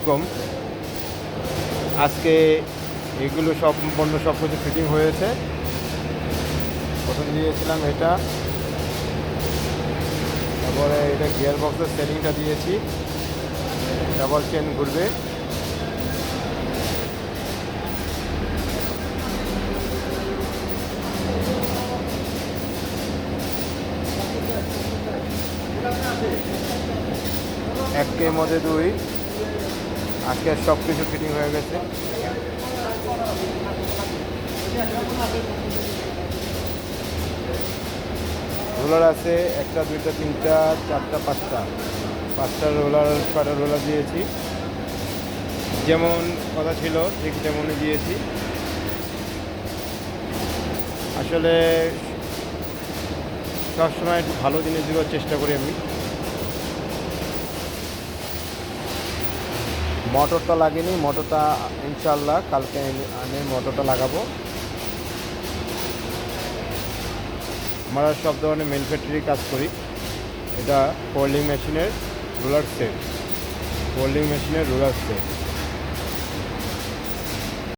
কম আজকে এগুলো সম্পূর্ণ সব কিছু ফিটিং হয়েছে। প্রথম দিয়েছিলাম এটা, তারপরে এটা গিয়ার বক্সের সেটিংটা দিয়েছি, ডাবল চেন ঘুরবে। একের মধ্যে দুই, আজকে সব কিছু ফিটিং হয়ে গেছে। রোলার আছে একটা, দুইটা, তিনটা, চারটা, পাঁচটা রোলার, ছয়টা রোলার দিয়েছি। যেমন কথা ছিল ঠিক তেমনই দিয়েছি। আসলে সবসময় একটু ভালো জিনিস দেওয়ার চেষ্টা করি আমি। মোটরটা লাগেনি, মোটরটা ইনশাল্লাহ কালকে আমি মোটরটা লাগাবো। আমরা সব ধরনের ম্যানুফ্যাকচারিং কাজ করি। এটা ফোল্ডিং মেশিনের রোলার সেট।